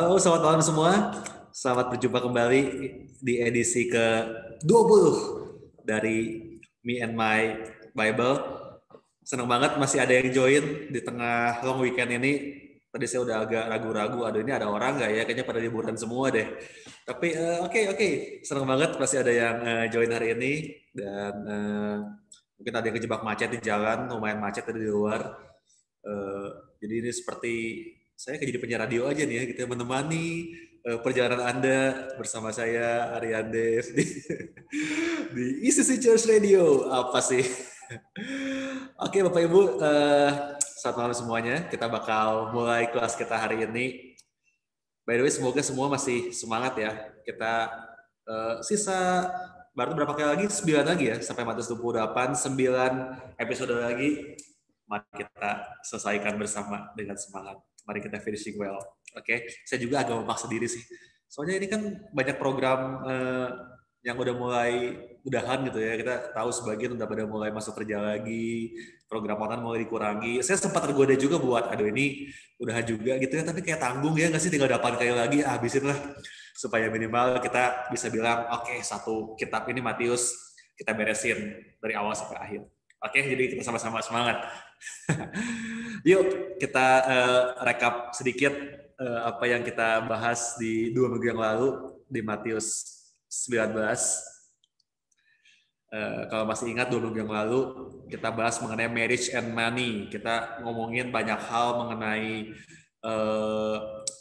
Halo, selamat malam semua. Selamat berjumpa kembali di edisi ke-20 dari Me and My Bible. Senang banget masih ada yang join di tengah long weekend ini. Tadi saya udah agak ragu-ragu, aduh ini ada orang nggak ya? Kayaknya pada liburan semua deh. Tapi oke. Senang banget masih ada yang join hari ini. Dan mungkin ada yang kejebak macet di jalan, lumayan macet di luar. Uh, jadi ini seperti saya kayak jadi penyiar radio aja nih ya, gitu menemani perjalanan Anda bersama saya Aryan Dev di ICC Church Radio. Apa sih? Oke Bapak Ibu, selamat malam semuanya. Kita bakal mulai kelas kita hari ini. By the way, semoga semua masih semangat ya. Kita sisa baru berapa kali lagi? 9 lagi ya, sampai Matius 28, 9 episode lagi. Mari kita selesaikan bersama dengan semangat. Mari kita finishing well. Oke, saya juga agak memaksa diri sih. Soalnya ini kan banyak program yang udah mulai udahan gitu ya. Kita tahu sebagian udah pada mulai masuk kerja lagi, program online mulai dikurangi. Saya sempat tergoda juga buat, aduh ini udahan juga gitu ya, tapi kayak tanggung ya nggak sih, tinggal 8 kali lagi, habisin lah. Supaya minimal kita bisa bilang, oke, satu kitab ini Matius kita beresin dari awal sampai akhir. Oke, jadi kita sama-sama semangat. Yuk kita rekap sedikit apa yang kita bahas di 2 minggu yang lalu di Matius 19. Kalau masih ingat 2 minggu yang lalu kita bahas mengenai marriage and money. Kita ngomongin banyak hal mengenai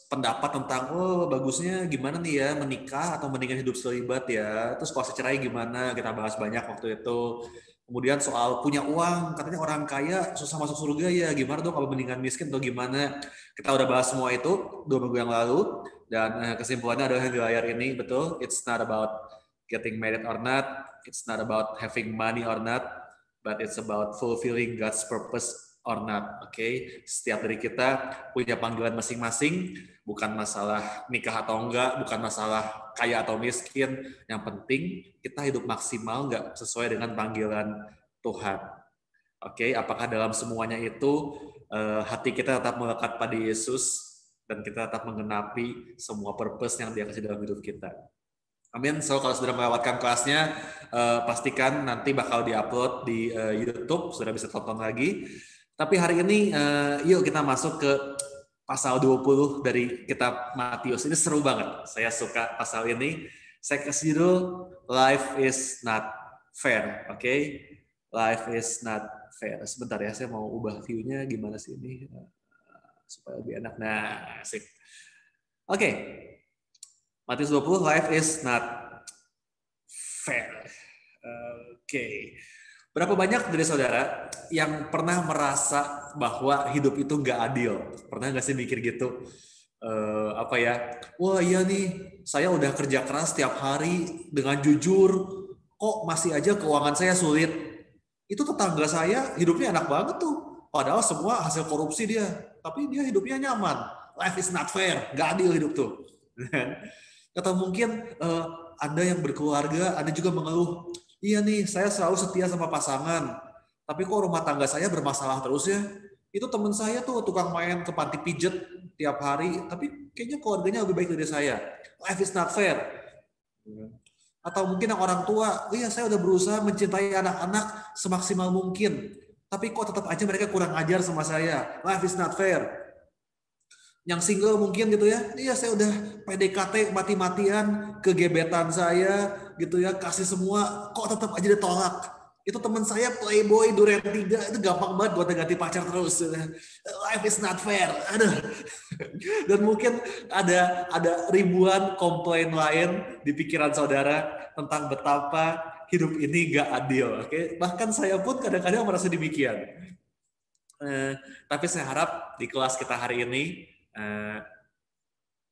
pendapat tentang bagusnya gimana nih ya menikah atau mendingan hidup selibat ya. Terus kalau cerai gimana, kita bahas banyak waktu itu. Kemudian soal punya uang, katanya orang kaya susah masuk surga ya, gimana dong kalau mendingan miskin atau gimana. Kita udah bahas semua itu 2 minggu yang lalu. Dan kesimpulannya adalah di layar ini, betul, it's not about getting married or not, it's not about having money or not, but it's about fulfilling God's purpose or not. Oke, setiap dari kita punya panggilan masing-masing, bukan masalah nikah atau enggak, bukan masalah kaya atau miskin. Yang penting kita hidup maksimal nggak sesuai dengan panggilan Tuhan. Oke, apakah dalam semuanya itu hati kita tetap melekat pada Yesus dan kita tetap menggenapi semua purpose yang Dia kasih dalam hidup kita. Amin. So kalau sudah melewatkan kelasnya, pastikan nanti bakal diupload di YouTube, sudah bisa tonton lagi. Tapi hari ini yuk kita masuk ke pasal 20 dari kitab Matius. Ini seru banget. Saya suka pasal ini. Saya kasih judul Life is not fair. Oke? Life is not fair. Sebentar ya, saya mau ubah view-nya gimana sih ini supaya lebih enak. Nah, asik. Oke. Matius 20, life is not fair. Oke. Berapa banyak dari saudara yang pernah merasa bahwa hidup itu nggak adil? Pernah nggak sih mikir gitu? Apa ya? Wah iya nih, saya udah kerja keras tiap hari dengan jujur, kok masih aja keuangan saya sulit. Itu tetangga saya hidupnya enak banget tuh. Padahal semua hasil korupsi dia. Tapi dia hidupnya nyaman. Life is not fair. Nggak adil hidup tuh. Atau mungkin Anda yang berkeluarga, Anda juga mengeluh, iya nih, saya selalu setia sama pasangan, tapi kok rumah tangga saya bermasalah terus ya? Itu teman saya tuh tukang main ke panti pijet tiap hari, tapi kayaknya keluarganya lebih baik dari saya. Life is not fair. Atau mungkin yang orang tua, iya saya udah berusaha mencintai anak-anak semaksimal mungkin, tapi kok tetap aja mereka kurang ajar sama saya. Life is not fair. Yang single mungkin gitu ya, iya saya udah PDKT mati-matian ke gebetan saya gitu ya, kasih semua, kok tetap aja ditolak. Itu teman saya playboy duren 3, itu gampang banget buat ganti pacar terus. Life is not fair. Aduh. Dan mungkin ada ribuan komplain lain di pikiran saudara tentang betapa hidup ini gak adil. Oke, bahkan saya pun kadang-kadang merasa demikian. Tapi saya harap di kelas kita hari ini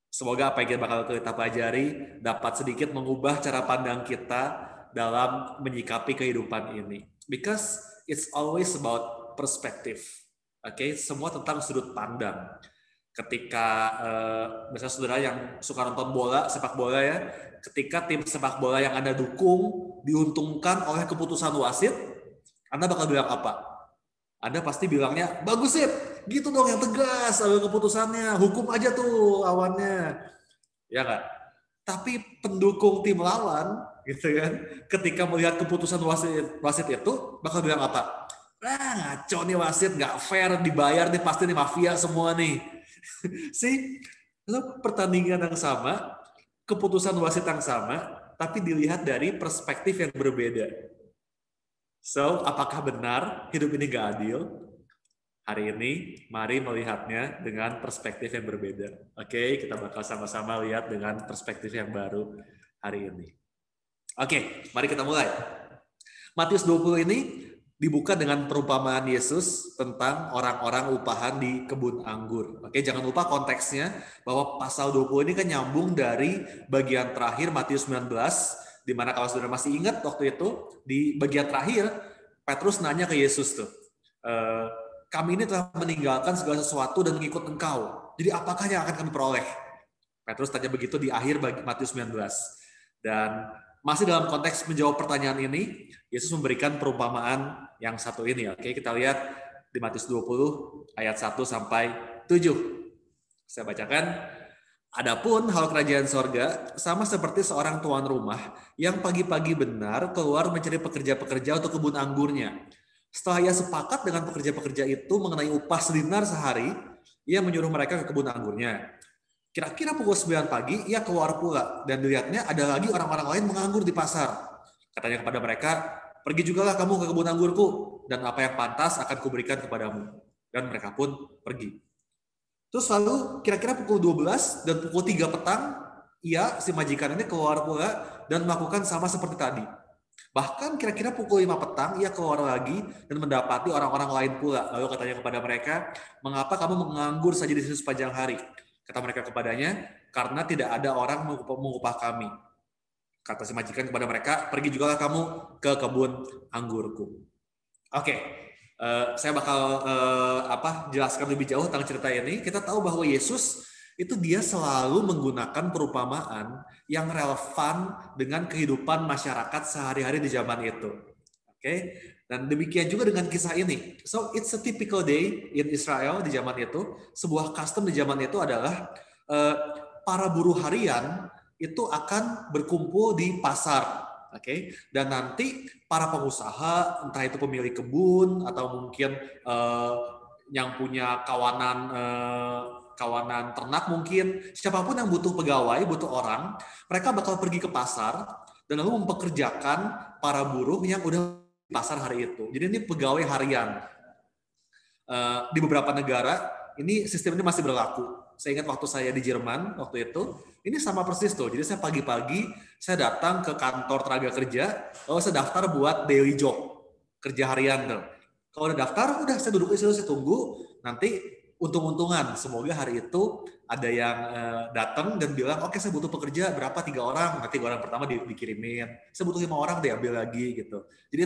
semoga apa yang bakal kita pelajari dapat sedikit mengubah cara pandang kita dalam menyikapi kehidupan ini. Because it's always about perspective. Oke, semua tentang sudut pandang. Ketika misalnya saudara yang suka nonton bola, sepak bola ya, ketika tim sepak bola yang Anda dukung diuntungkan oleh keputusan wasit, Anda bakal bilang apa? Anda pasti bilangnya, bagus sip, gitu dong yang tegas, ambil keputusannya, hukum aja tuh lawannya. Ya nggak? Tapi pendukung tim lawan, gitu kan, ketika melihat keputusan wasit itu, bakal bilang apa? Ngaco nih wasit, nggak fair, dibayar nih, pasti nih mafia semua nih. Sih, pertandingan yang sama, keputusan wasit yang sama, tapi dilihat dari perspektif yang berbeda. So, apakah benar hidup ini gak adil? Hari ini, mari melihatnya dengan perspektif yang berbeda. Oke, kita bakal sama-sama lihat dengan perspektif yang baru hari ini. Oke, mari kita mulai. Matius 20 ini dibuka dengan perumpamaan Yesus tentang orang-orang upahan di kebun anggur. Oke, jangan lupa konteksnya bahwa pasal 20 ini kan nyambung dari bagian terakhir Matius 19, di mana kalau saudara masih ingat waktu itu, di bagian terakhir, Petrus nanya ke Yesus tuh, kami ini telah meninggalkan segala sesuatu dan mengikut engkau. Jadi apakah yang akan kami peroleh? Petrus tanya begitu di akhir Matius 19. Dan masih dalam konteks menjawab pertanyaan ini, Yesus memberikan perumpamaan yang satu ini. Oke, kita lihat di Matius 20 ayat 1 sampai 7. Saya bacakan. Adapun hal kerajaan sorga sama seperti seorang tuan rumah yang pagi-pagi benar keluar mencari pekerja-pekerja untuk kebun anggurnya. Setelah ia sepakat dengan pekerja-pekerja itu mengenai upah sedinar sehari, ia menyuruh mereka ke kebun anggurnya. Kira-kira pukul 9 pagi, ia keluar pula dan dilihatnya ada lagi orang-orang lain menganggur di pasar. Katanya kepada mereka, pergi jugalah kamu ke kebun anggurku, dan apa yang pantas akan kuberikan kepadamu. Dan mereka pun pergi. Terus lalu kira-kira pukul 12 dan pukul 3 petang, ia, si majikan ini keluar pula dan melakukan sama seperti tadi. Bahkan kira-kira pukul 5 petang, ia keluar lagi dan mendapati orang-orang lain pula. Lalu katanya kepada mereka, mengapa kamu menganggur saja di sini sepanjang hari? Kata mereka kepadanya, karena tidak ada orang mengupah kami. Kata si majikan kepada mereka, pergi jugalah kamu ke kebun anggurku. Oke, saya bakal jelaskan lebih jauh tentang cerita ini. Kita tahu bahwa Yesus itu dia selalu menggunakan perumpamaan yang relevan dengan kehidupan masyarakat sehari-hari di zaman itu. Oke, dan demikian juga dengan kisah ini. So it's a typical day in Israel di zaman itu. Sebuah custom di zaman itu adalah para buruh harian itu akan berkumpul di pasar. Oke, dan nanti para pengusaha, entah itu pemilik kebun atau mungkin yang punya kawanan ternak mungkin, siapapun yang butuh pegawai, butuh orang, mereka bakal pergi ke pasar dan lalu mempekerjakan para buruh yang udah di pasar hari itu. Jadi ini pegawai harian. Di beberapa negara, ini sistem ini masih berlaku. Saya ingat waktu saya di Jerman, waktu itu, ini sama persis tuh. Jadi saya pagi-pagi, saya datang ke kantor tenaga kerja, lalu saya daftar buat daily job, kerja harian tuh. Kalau udah daftar, udah saya duduk di situ, saya tunggu, nanti untung-untungan, semoga hari itu ada yang datang dan bilang, oke saya butuh pekerja berapa 3 orang, nanti 3 orang pertama dikirimin, saya butuh 5 orang diambil lagi gitu. Jadi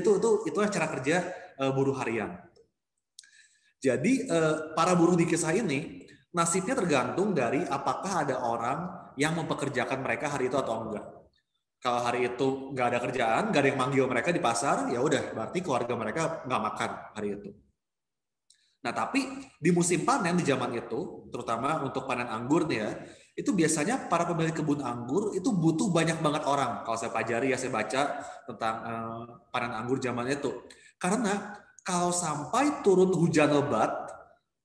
itulah cara kerja buruh harian. Jadi para buruh di kisah ini nasibnya tergantung dari apakah ada orang yang mempekerjakan mereka hari itu atau enggak. Kalau hari itu nggak ada kerjaan, nggak ada yang manggil mereka di pasar, ya udah berarti keluarga mereka nggak makan hari itu. Nah, tapi di musim panen di zaman itu, terutama untuk panen anggur nih ya, itu biasanya para pemilik kebun anggur itu butuh banyak banget orang. Kalau saya pelajari ya, saya baca tentang panen anggur zaman itu. Karena kalau sampai turun hujan lebat,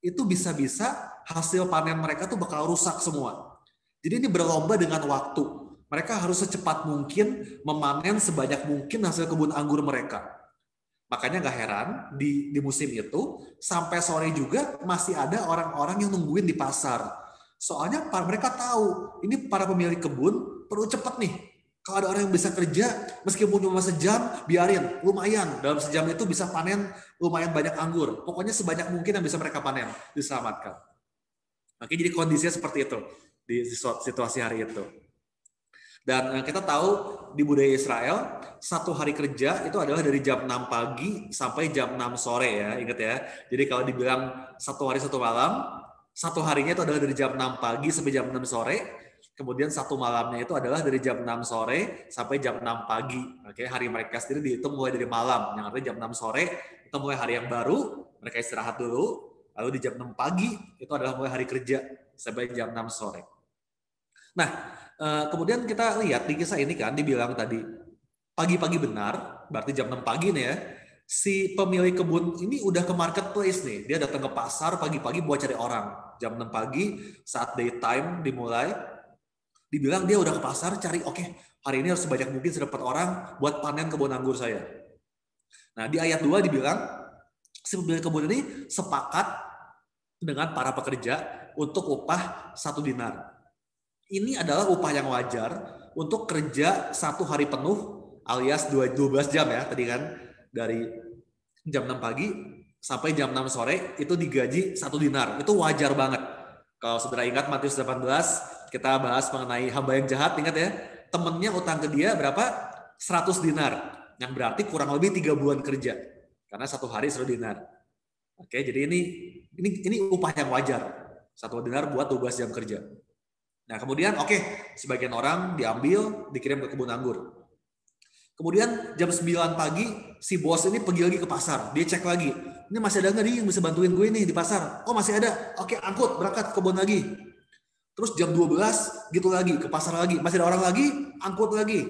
itu bisa-bisa hasil panen mereka tuh bakal rusak semua. Jadi ini berlomba dengan waktu. Mereka harus secepat mungkin memanen sebanyak mungkin hasil kebun anggur mereka. Makanya gak heran di musim itu sampai sore juga masih ada orang-orang yang nungguin di pasar. Soalnya mereka tahu ini para pemilik kebun perlu cepat nih. Kalau ada orang yang bisa kerja meskipun cuma sejam, biarin, lumayan. Dalam sejam itu bisa panen lumayan banyak anggur. Pokoknya sebanyak mungkin yang bisa mereka panen, diselamatkan. Oke, jadi kondisinya seperti itu di situasi hari itu. Dan kita tahu di budaya Israel, satu hari kerja itu adalah dari jam 6 pagi sampai jam 6 sore ya, ingat ya. Jadi kalau dibilang satu hari satu malam, satu harinya itu adalah dari jam 6 pagi sampai jam 6 sore, kemudian satu malamnya itu adalah dari jam 6 sore sampai jam 6 pagi. Oke, hari mereka sendiri dihitung mulai dari malam, yang artinya jam 6 sore itu mulai hari yang baru, Mereka istirahat dulu, lalu di jam 6 pagi itu adalah mulai hari kerja sampai jam 6 sore. Nah, kemudian kita lihat di kisah ini kan dibilang tadi pagi-pagi benar, berarti jam 6 pagi nih ya. Si pemilik kebun ini udah ke marketplace nih. Dia datang ke pasar pagi-pagi buat cari orang. Jam 6 pagi saat daytime dimulai, dibilang dia udah ke pasar cari, oke, hari ini harus sebanyak mungkin sedapat orang buat panen kebun anggur saya. Nah, di ayat 2 dibilang si pemilik kebun ini sepakat dengan para pekerja untuk upah 1 dinar. Ini adalah upah yang wajar untuk kerja 1 hari penuh alias 12 jam ya tadi kan, dari jam 6 pagi sampai jam 6 sore itu digaji 1 dinar. Itu wajar banget. Kalau saudara ingat Matius 18, kita bahas mengenai hamba yang jahat, ingat ya, temennya utang ke dia berapa? 100 dinar, yang berarti kurang lebih 3 bulan kerja, karena 1 hari 1 dinar. Oke, jadi ini upah yang wajar, 1 dinar buat 12 jam kerja. Nah kemudian sebagian orang diambil, dikirim ke kebun anggur. Kemudian jam 9 pagi si bos ini pergi lagi ke pasar. Dia cek lagi, ini masih ada nggak nih yang bisa bantuin gue nih di pasar? Oh masih ada, oke angkut berangkat ke kebun lagi. Terus jam 12 gitu lagi ke pasar lagi, masih ada orang lagi, angkut lagi.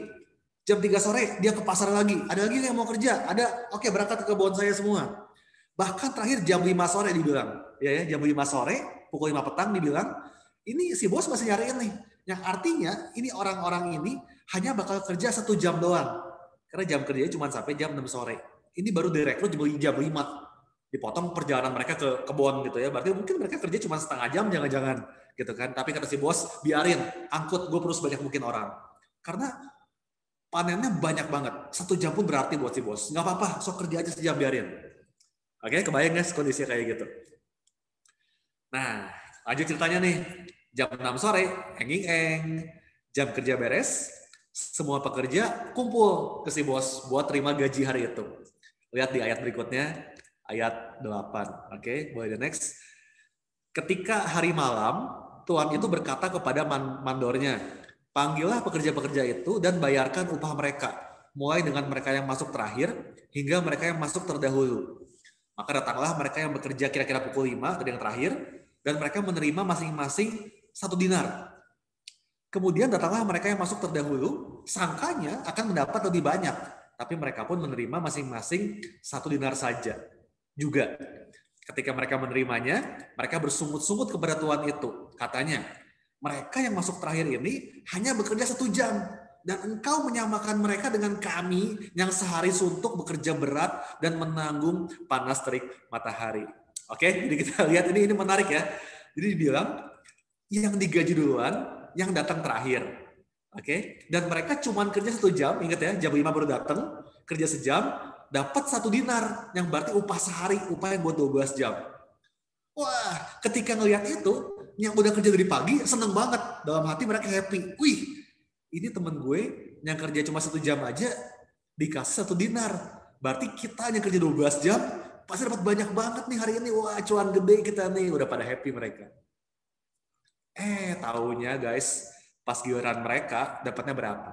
Jam 3 sore dia ke pasar lagi, ada lagi yang mau kerja? Ada, oke berangkat ke kebun saya semua. Bahkan terakhir jam 5 sore dibilang, ya jam 5 sore, pukul 5 petang dibilang, ini si bos masih nyariin nih. Yang artinya ini orang-orang ini hanya bakal kerja 1 jam doang. Karena jam kerjanya cuma sampai jam 6 sore. Ini baru direkrut jam 5. Dipotong perjalanan mereka ke kebun gitu ya. Berarti mungkin mereka kerja cuma setengah jam jangan-jangan gitu kan. Tapi kata si bos, biarin, angkut gue perlu sebanyak mungkin orang. Karena panennya banyak banget. 1 jam pun berarti buat si bos. Nggak apa-apa, sok kerja aja sejam biarin. Oke, kebayang guys kondisinya kayak gitu. Nah, lanjut ceritanya nih. Jam 6 sore, enging-eng. Jam kerja beres, semua pekerja kumpul ke si bos buat terima gaji hari itu. Lihat di ayat berikutnya, ayat 8. Oke, boleh the next. Ketika hari malam, Tuhan itu berkata kepada mandornya, panggillah pekerja-pekerja itu dan bayarkan upah mereka, mulai dengan mereka yang masuk terakhir hingga mereka yang masuk terdahulu. Maka datanglah mereka yang bekerja kira-kira pukul 5, tadi yang terakhir, dan mereka menerima masing-masing 1 dinar. Kemudian datanglah mereka yang masuk terdahulu, sangkanya akan mendapat lebih banyak, tapi mereka pun menerima masing-masing 1 dinar saja. Juga, ketika mereka menerimanya, mereka bersungut-sungut kepada Tuhan itu. Katanya, mereka yang masuk terakhir ini hanya bekerja 1 jam, dan engkau menyamakan mereka dengan kami yang sehari suntuk bekerja berat dan menanggung panas terik matahari. Oke, jadi kita lihat ini menarik ya. Jadi dibilang, yang digaji duluan, yang datang terakhir. Oke, dan mereka cuma kerja 1 jam, ingat ya, jam 5 baru datang, kerja sejam, dapat 1 dinar, yang berarti upah sehari, upah yang buat 12 jam. Wah, ketika ngelihat itu, yang udah kerja dari pagi, seneng banget. Dalam hati mereka happy. Wih, ini temen gue yang kerja cuma 1 jam aja, dikasih 1 dinar. Berarti kita yang kerja 12 jam, pasti dapat banyak banget nih hari ini. Wah, cuan gede kita nih. Udah pada happy mereka. Taunya guys, pas giliran mereka dapatnya berapa?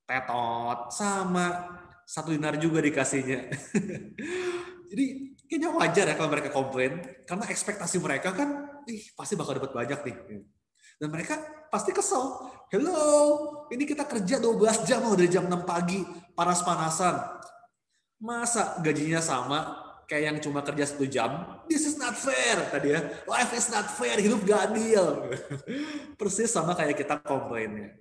Tetot, sama 1 dinar juga dikasihnya. Jadi kayaknya wajar ya kalau mereka komplain, karena ekspektasi mereka kan, pasti bakal dapat banyak nih. Dan mereka pasti kesel. Hello, ini kita kerja 12 jam dari jam 6 pagi, panas-panasan. Masa gajinya sama kayak yang cuma kerja 1 jam? This is not fair tadi ya. Life is not fair, hidup gak adil. Persis sama kayak kita komplainnya.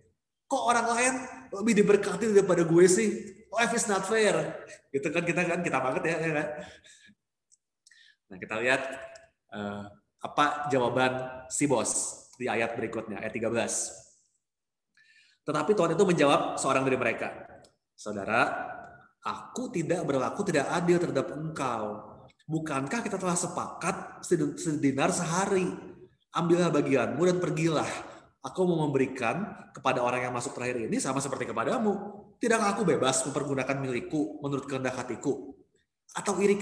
Kok orang lain lebih diberkati daripada gue sih? Life is not fair. Gitu kan kita banget ya kan? Nah, kita lihat apa jawaban si bos di ayat berikutnya, ayat 13. Tetapi Tuhan itu menjawab seorang dari mereka, saudara, aku tidak berlaku tidak adil terhadap engkau. Bukankah kita telah sepakat sedinar sehari? Ambillah bagianmu dan pergilah. Aku mau memberikan kepada orang yang masuk terakhir ini sama seperti kepadamu. Tidakkah aku bebas mempergunakan milikku menurut kehendak hatiku? Atau iri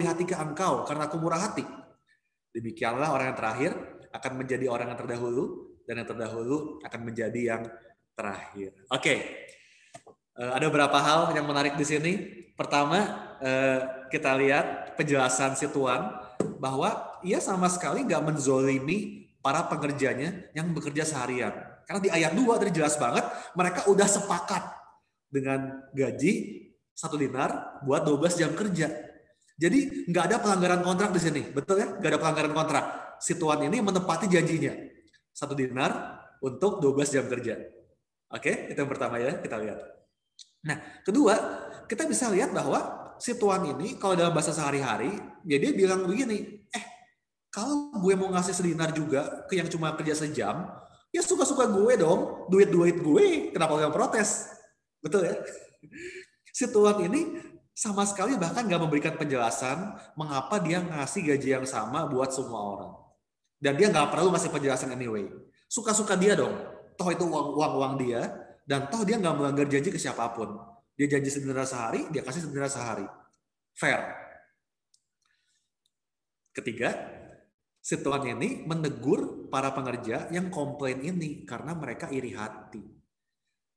hati ke engkau karena aku murah hati? Demikianlah orang yang terakhir akan menjadi orang yang terdahulu, dan yang terdahulu akan menjadi yang terakhir. Oke. Ada beberapa hal yang menarik di sini. Pertama, kita lihat penjelasan si Tuan bahwa ia sama sekali nggak menzolimi para pekerjanya yang bekerja seharian. Karena di ayat 2 tadi jelas banget, mereka udah sepakat dengan gaji 1 dinar buat 12 jam kerja. Jadi nggak ada pelanggaran kontrak di sini, betul ya? Nggak ada pelanggaran kontrak. Si Tuan ini menepati janjinya, 1 dinar untuk 12 jam kerja. Oke, itu yang pertama ya, kita lihat. Nah, kedua, kita bisa lihat bahwa si Tuan ini kalau dalam bahasa sehari-hari, ya dia bilang begini, kalau gue mau ngasih sedinar juga ke yang cuma kerja sejam, ya suka-suka gue dong, duit-duit gue, kenapa yang protes? Betul ya? Si Tuan ini sama sekali bahkan nggak memberikan penjelasan mengapa dia ngasih gaji yang sama buat semua orang. Dan dia nggak perlu ngasih penjelasan anyway. Suka-suka dia dong. Toh itu uang dia, dan toh dia nggak melanggar janji ke siapapun. Dia janji sedinar sehari, dia kasih sedinar sehari. Fair. Ketiga, si Tuan ini menegur para pengerja yang komplain ini karena mereka iri hati.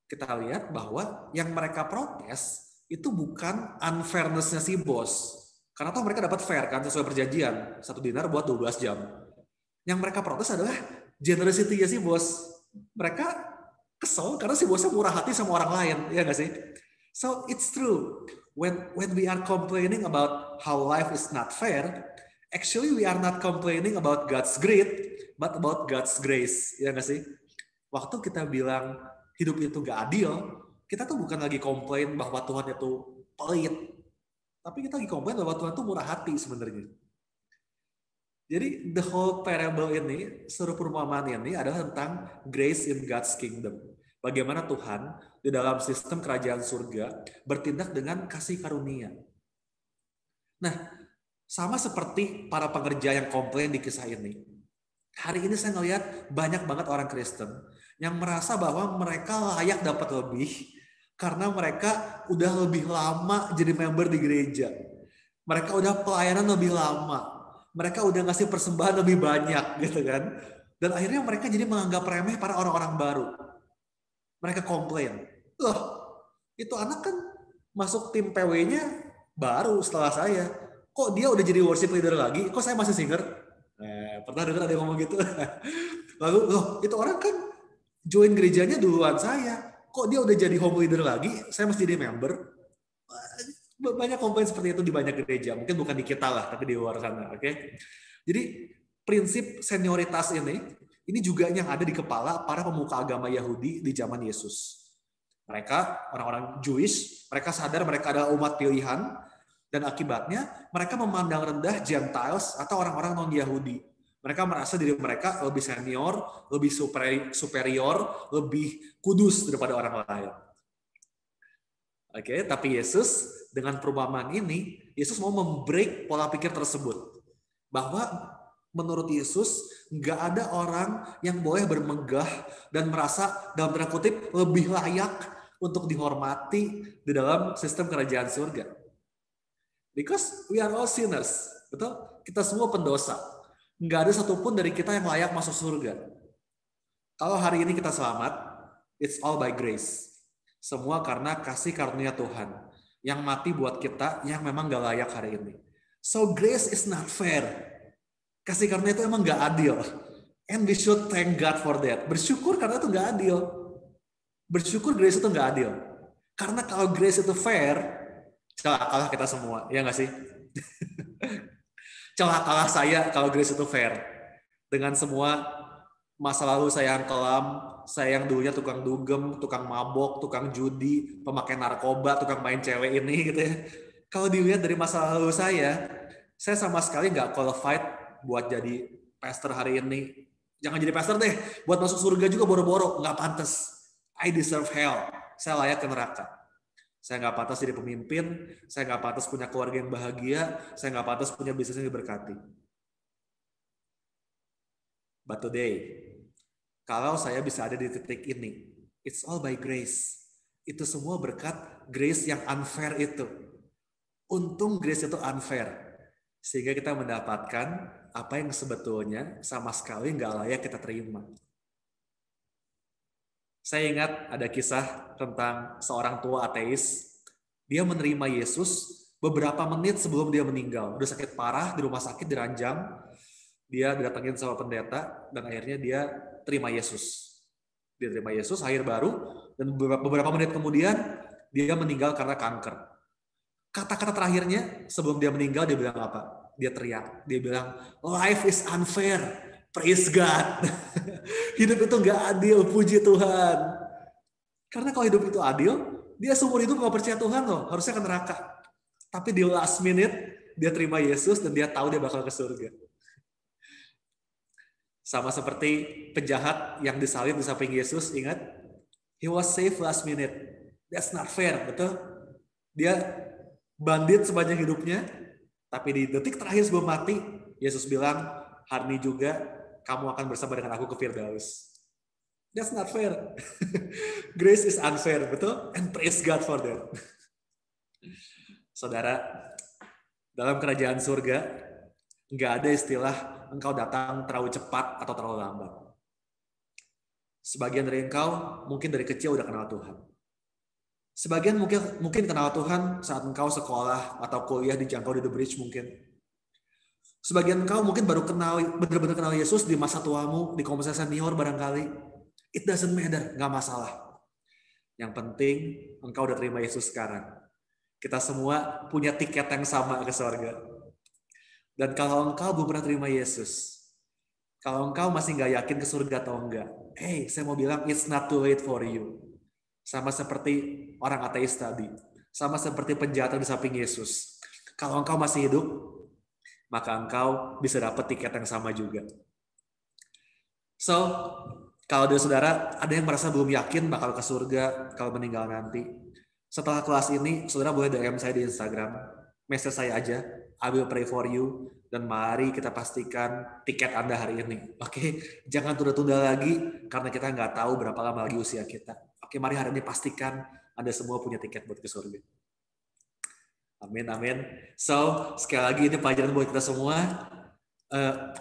Kita lihat bahwa yang mereka protes itu bukan unfairness-nya si bos. Karena toh mereka dapat fair kan sesuai perjanjian. 1 dinar buat 12 jam. Yang mereka protes adalah generosity-nya si bos. Mereka kesel karena si bosnya murah hati sama orang lain. Ya nggak sih? So it's true. When we are complaining about how life is not fair, actually we are not complaining about God's greed, but about God's grace. Ya nggak sih? Waktu kita bilang hidup itu nggak adil, kita tuh bukan lagi komplain bahwa Tuhan itu pelit, tapi kita lagi komplain bahwa Tuhan itu murah hati sebenarnya. Jadi the whole parable ini, seluruh perumpamaan ini adalah tentang grace in God's kingdom. Bagaimana Tuhan di dalam sistem kerajaan surga bertindak dengan kasih karunia. Nah, sama seperti para pengerja yang komplain di kisah ini. Hari ini saya ngelihat banyak banget orang Kristen yang merasa bahwa mereka layak dapat lebih karena mereka udah lebih lama jadi member di gereja. Mereka udah pelayanan lebih lama. Mereka udah ngasih persembahan lebih banyak gitu kan. Dan akhirnya mereka jadi menganggap remeh para orang-orang baru. Mereka komplain. Loh, itu anak kan masuk tim PW-nya baru setelah saya. Kok dia udah jadi worship leader lagi? Kok saya masih singer? Pernah dengar ada yang ngomong gitu? Lalu, loh, itu orang kan join gerejanya duluan saya. Kok dia udah jadi home leader lagi? Saya mesti jadi member. Banyak komplain seperti itu di banyak gereja. Mungkin bukan di kita lah, tapi di luar sana. Oke? Jadi prinsip senioritas ini juga yang ada di kepala para pemuka agama Yahudi di zaman Yesus. Mereka, orang-orang Jewish, mereka sadar mereka adalah umat pilihan, dan akibatnya mereka memandang rendah Gentiles atau orang-orang non-Yahudi. Mereka merasa diri mereka lebih senior, lebih superior, lebih kudus daripada orang lain. Oke, tapi Yesus dengan perumpamaan ini, Yesus mau membreak pola pikir tersebut. Bahwa menurut Yesus, nggak ada orang yang boleh bermegah dan merasa dalam tanda kutip lebih layak untuk dihormati di dalam sistem kerajaan surga. Because we are all sinners, betul? Kita semua pendosa. Nggak ada satupun dari kita yang layak masuk surga. Kalau hari ini kita selamat, it's all by grace. Semua karena kasih karunia Tuhan yang mati buat kita yang memang gak layak hari ini. So grace is not fair. Kasih karunia itu emang gak adil. And we should thank God for that. Bersyukur karena itu gak adil. Bersyukur grace itu gak adil. Karena kalau grace itu fair, celakalah kita semua. Ya gak sih? Celakalah saya kalau grace itu fair. Dengan semua masa lalu saya yang kelam, saya yang dulunya tukang dugem, tukang mabok, tukang judi, pemakai narkoba, tukang main cewek ini gitu ya. Kalau dilihat dari masa lalu saya sama sekali nggak qualified buat jadi pastor hari ini. Jangan jadi pastor deh, buat masuk surga juga boro-boro, nggak pantas. I deserve hell, saya layak ke neraka. Saya nggak pantas jadi pemimpin, saya nggak pantas punya keluarga yang bahagia, saya nggak pantas punya bisnis yang diberkati. But today, kalau saya bisa ada di titik ini, it's all by grace. Itu semua berkat grace yang unfair itu. Untung grace itu unfair. Sehingga kita mendapatkan apa yang sebetulnya sama sekali nggak layak kita terima. Saya ingat ada kisah tentang seorang tua ateis. Dia menerima Yesus beberapa menit sebelum dia meninggal. Udah sakit parah, di rumah sakit, diranjang. Dia didatengin sama pendeta, dan akhirnya dia terima Yesus. Dia terima Yesus, akhir baru, dan beberapa menit kemudian, dia meninggal karena kanker. Kata-kata terakhirnya, sebelum dia meninggal, dia bilang apa? Dia teriak, dia bilang, life is unfair, praise God. Hidup itu nggak adil, puji Tuhan. Karena kalau hidup itu adil, dia seumur hidup nggak percaya Tuhan loh, harusnya ke neraka. Tapi di last minute, dia terima Yesus, dan dia tahu dia bakal ke surga. Sama seperti penjahat yang disalib di samping Yesus, ingat? He was saved last minute. That's not fair, betul? Dia bandit sepanjang hidupnya, tapi di detik terakhir sebelum mati, Yesus bilang, hari ini juga kamu akan bersama dengan aku ke Firdaus. That's not fair. Grace is unfair, betul? And praise God for that. Saudara, dalam kerajaan surga, nggak ada istilah engkau datang terlalu cepat atau terlalu lambat. Sebagian dari engkau mungkin dari kecil udah kenal Tuhan. Sebagian mungkin kenal Tuhan saat engkau sekolah atau kuliah di Jangkau di The Bridge mungkin. Sebagian engkau mungkin baru benar-benar kenal Yesus di masa tuamu, di komunitas senior barangkali. It doesn't matter, nggak masalah. Yang penting engkau udah terima Yesus sekarang. Kita semua punya tiket yang sama ke surga. Dan kalau engkau belum pernah terima Yesus, kalau engkau masih nggak yakin ke surga atau enggak, saya mau bilang it's not too late for you. Sama seperti orang ateis tadi, sama seperti penjahat di samping Yesus. Kalau engkau masih hidup, maka engkau bisa dapat tiket yang sama juga. So, kalau dari saudara ada yang merasa belum yakin bakal ke surga kalau meninggal nanti, setelah kelas ini, saudara boleh DM saya di Instagram, message saya aja, I will pray for you, dan mari kita pastikan tiket Anda hari ini. Oke, jangan tunda-tunda lagi, karena kita nggak tahu berapa lama lagi usia kita. Oke, mari hari ini pastikan Anda semua punya tiket buat ke surga. Amin, amin. So, sekali lagi ini pelajaran buat kita semua.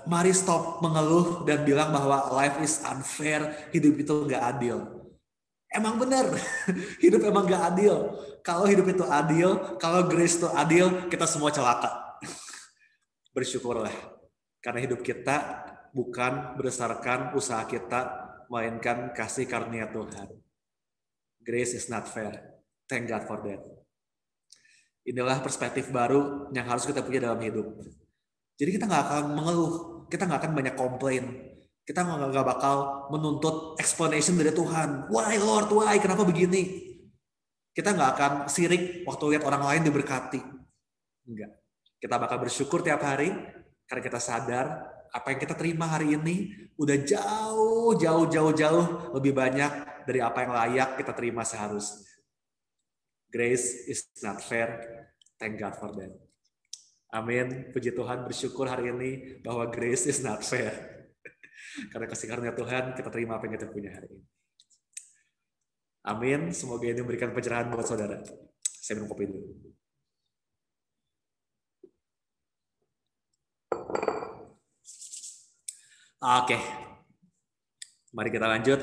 Mari stop mengeluh dan bilang bahwa life is unfair, hidup itu nggak adil. Emang benar, hidup emang nggak adil. Kalau hidup itu adil, kalau grace itu adil, kita semua celaka. Bersyukurlah, karena hidup kita bukan berdasarkan usaha kita, melainkan kasih karunia Tuhan. Grace is not fair. Thank God for that. Inilah perspektif baru yang harus kita punya dalam hidup. Jadi kita nggak akan mengeluh, kita nggak akan banyak komplain. Kita nggak bakal menuntut explanation dari Tuhan. Why Lord, why? Kenapa begini? Kita nggak akan sirik waktu lihat orang lain diberkati. Enggak. Kita bakal bersyukur tiap hari karena kita sadar apa yang kita terima hari ini udah jauh lebih banyak dari apa yang layak kita terima seharusnya. Grace is not fair. Thank God for that. Amin. Puji Tuhan, bersyukur hari ini bahwa grace is not fair. Karena kasih karunia Tuhan, kita terima apa yang kita punya hari ini. Amin. Semoga ini memberikan pencerahan buat saudara. Saya minum kopi dulu. Oke. Mari kita lanjut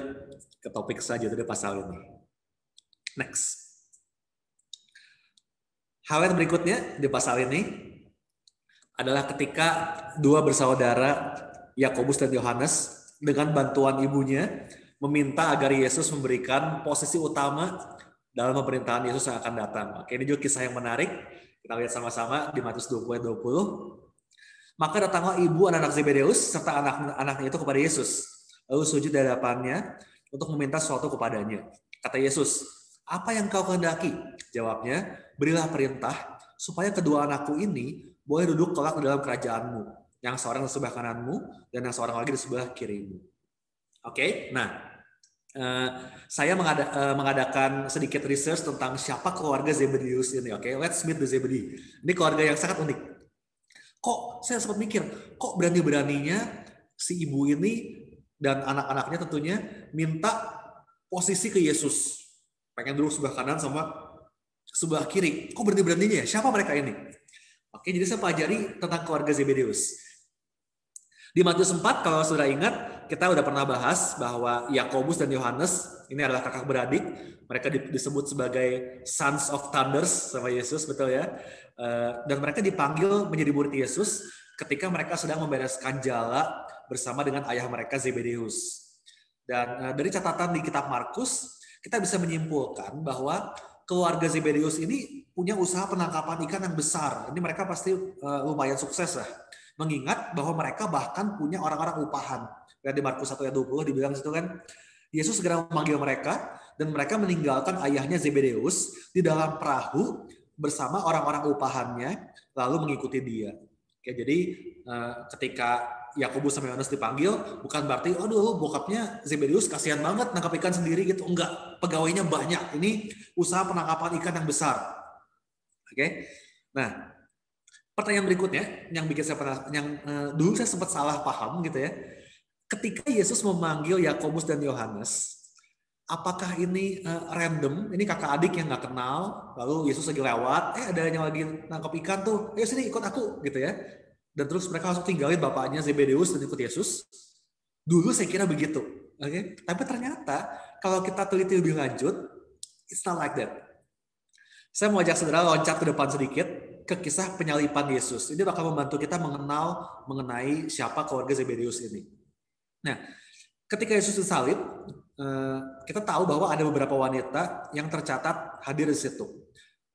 ke topik selanjutnya di pasal ini. Next. Hal yang berikutnya di pasal ini adalah ketika dua bersaudara, Yakobus dan Yohanes, dengan bantuan ibunya, meminta agar Yesus memberikan posisi utama dalam pemerintahan Yesus yang akan datang. Oke, ini juga kisah yang menarik. Kita lihat sama-sama di Matius 20:20. Maka datanglah ibu anak-anak Zebedeus serta anak-anaknya itu kepada Yesus, lalu sujud di hadapannya untuk meminta sesuatu kepadanya. Kata Yesus, "Apa yang kau kehendaki?" Jawabnya, "Berilah perintah supaya kedua anakku ini boleh duduk kelak di dalam kerajaanmu, yang seorang di sebelah kananmu dan yang seorang lagi di sebelah kirimu." Oke, nah saya mengadakan sedikit research tentang siapa keluarga Zebedeus ini. Oke, let's meet the Zebedee. Ini keluarga yang sangat unik. Kok saya sempat mikir, kok berani-beraninya si ibu ini dan anak-anaknya tentunya minta posisi ke Yesus, pengen duduk sebelah kanan sama sebelah kiri. Kok berani-beraninya ya? Siapa mereka ini? Oke, jadi saya pelajari tentang keluarga Zebedeus. Di Matius 4, kalau saudara ingat, kita udah pernah bahas bahwa Yakobus dan Yohanes ini adalah kakak beradik. Mereka disebut sebagai sons of thunders sama Yesus, betul ya. Dan mereka dipanggil menjadi murid Yesus ketika mereka sedang membereskan jala bersama dengan ayah mereka Zebedeus. Dan dari catatan di kitab Markus, kita bisa menyimpulkan bahwa keluarga Zebedeus ini punya usaha penangkapan ikan yang besar. Ini mereka pasti lumayan sukses lah. Mengingat bahwa mereka bahkan punya orang-orang upahan. Dan di Markus 1 ayat 20 dibilang situ kan, Yesus segera memanggil mereka dan mereka meninggalkan ayahnya Zebedeus di dalam perahu bersama orang-orang upahannya lalu mengikuti dia. Oke, jadi ketika Yakobus sama Yohanes dipanggil, bukan berarti aduh bokapnya Zebedeus kasihan banget nangkap ikan sendiri gitu. Enggak, pegawainya banyak. Ini usaha penangkapan ikan yang besar. Oke. Nah, pertanyaan berikutnya yang bikin saya dulu saya sempat salah paham gitu ya. Ketika Yesus memanggil Yakobus dan Yohanes, apakah ini random? Ini kakak adik yang nggak kenal, lalu Yesus lagi lewat, ada yang lagi nangkap ikan tuh, ayo sini ikut aku gitu ya. Dan terus mereka langsung tinggalin bapaknya Zebedeus dan ikut Yesus. Dulu saya kira begitu, oke? Tapi ternyata kalau kita teliti lebih lanjut, it's not like that. Saya mau ajak saudara loncat ke depan sedikit ke kisah penyalipan Yesus. Ini bakal membantu kita mengenal mengenai siapa keluarga Zebedeus ini. Nah, ketika Yesus disalib, kita tahu bahwa ada beberapa wanita yang tercatat hadir di situ.